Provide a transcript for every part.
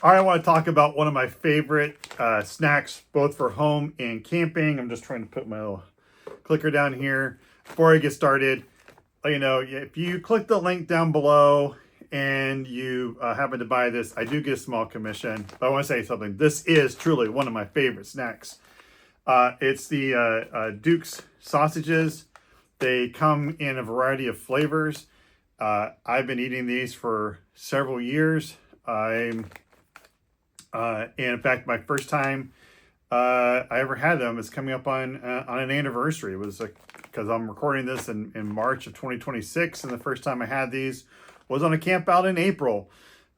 All right, I want to talk about one of my favorite snacks, both for home and camping. I'm just trying to put my little clicker down here before I get started. You know, if you click the link down below and you happen to buy this, I do get a small commission. But I want to say something. This is truly one of my favorite snacks. It's the Duke's sausages. They come in a variety of flavors. I've been eating these for several years. And in fact, my first time I ever had them is coming up on an anniversary. It was because I'm recording this in March of 2026, and the first time I had these was on a camp out in April.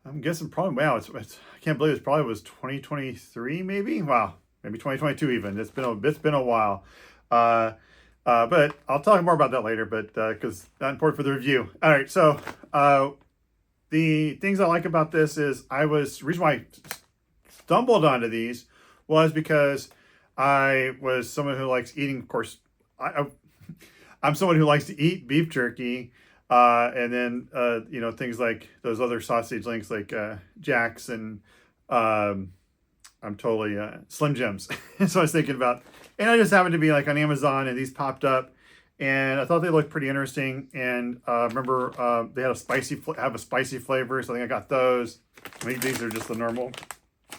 I'm guessing probably, wow, I can't believe it probably was 2023, maybe. Wow, maybe 2022 even. It's been a while. But I'll talk more about that later. But because not important for the review. All right, so the things I like about this is the reason why I stumbled onto these was because I was someone who likes eating, of course, I'm someone who likes to eat beef jerky, and then, you know, things like those other sausage links like Jack's and I'm totally Slim Jims. So I was thinking about, and I just happened to be like on Amazon and these popped up. And I thought they looked pretty interesting. And remember, they had a spicy flavor, so I think I got those. I think these are just the normal.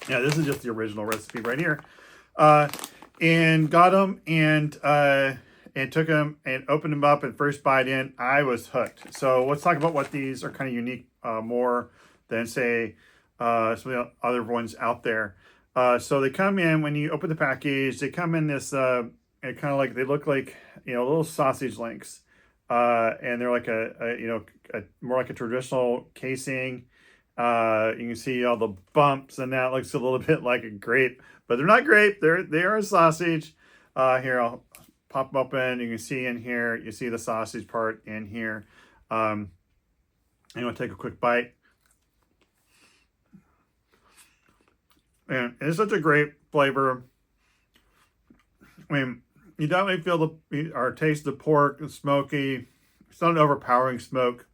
Yeah, this is just the original recipe right here. And got them and took them and opened them up and first bite in, I was hooked. So let's talk about what these are kind of unique more than say some of the other ones out there. So they come in, when you open the package, they come in this, and kind of like, they look like, you know, little sausage links. And they're like more like a traditional casing. You can see all the bumps, and that looks a little bit like a grape, but they're not grape. They are a sausage. Here, I'll pop them open. You can see in here, you see the sausage part in here. I'm going to take a quick bite. And it's such a great flavor. I mean, you definitely feel or taste the pork and smoky. It's not an overpowering smoke.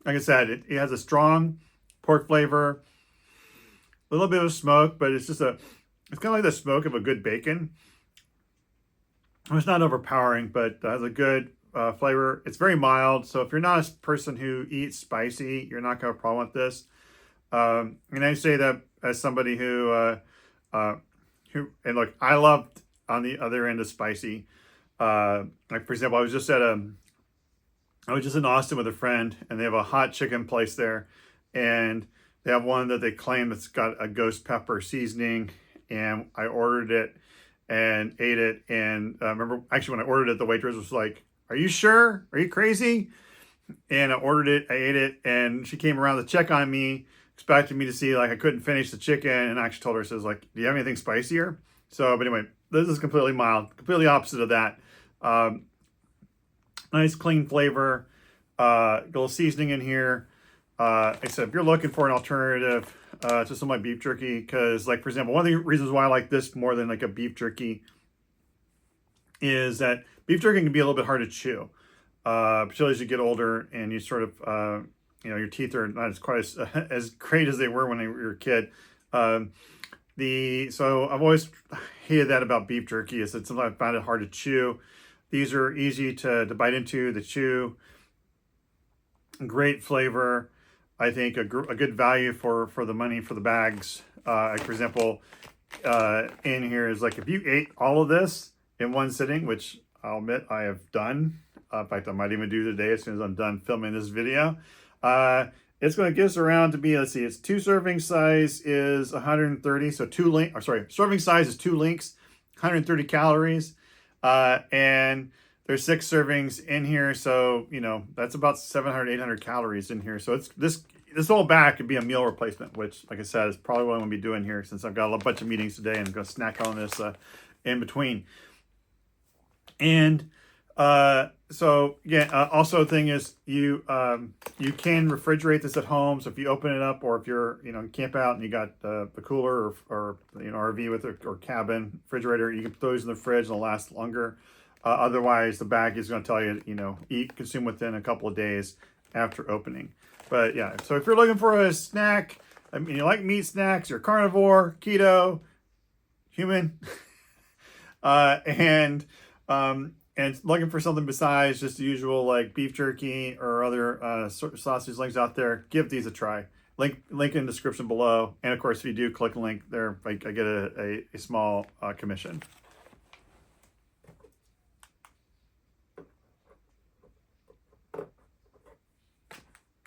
Like I said, it has a strong pork flavor, a little bit of smoke, but it's kind of like the smoke of a good bacon. It's not overpowering, but has a good flavor. It's very mild, so if you're not a person who eats spicy, you're not going to have a problem with this. And I say that as somebody who, and look, I loved on the other end of spicy. Like for example, I was just in Austin with a friend, and they have a hot chicken place there, and they have one that they claim that's got a ghost pepper seasoning, and I ordered it and ate it. And remember, actually, when I ordered it, the waitress was like, "Are you sure? Are you crazy?" And I ordered it, I ate it, and she came around to check on me, expecting me to see like I couldn't finish the chicken, and I actually told her, says like, "Do you have anything spicier?" So, but anyway, this is completely mild, completely opposite of that. Nice clean flavor, a little seasoning in here. Like I said, if you're looking for an alternative to some like beef jerky, because like for example, one of the reasons why I like this more than like a beef jerky is that beef jerky can be a little bit hard to chew, particularly as you get older and you sort of you know, your teeth are not quite as great as they were when you were a kid. So I've always hated that about beef jerky, is that sometimes I find it hard to chew. These are easy to bite into, to chew. Great flavor. I think a good value for the money for the bags. Like for example, in here is like if you ate all of this in one sitting, which I'll admit I have done. In fact, I might even do today as soon as I'm done filming this video. It's going to get us around to be, let's see, it's 2 serving size is 130. So serving size is 2 links, 130 calories. And there's 6 servings in here. So, you know, that's about 700, 800 calories in here. So it's this whole bag could be a meal replacement, which, like I said, is probably what I'm going to be doing here since I've got a bunch of meetings today and I'm going to snack on this in between. And so yeah, also the thing is you can refrigerate this at home. So if you open it up, or if you're, you know, camp out and you got the cooler or you know, RV with it, or cabin refrigerator, you can put those in the fridge and they'll last longer. Otherwise, the bag is going to tell you, you know, consume within a couple of days after opening. But yeah, so if you're looking for a snack, I mean, you like meat snacks, you're carnivore, keto, human, and looking for something besides just the usual like beef jerky or other sausage links out there, give these a try. Link in the description below, and of course, if you do click a link there, I get a small commission.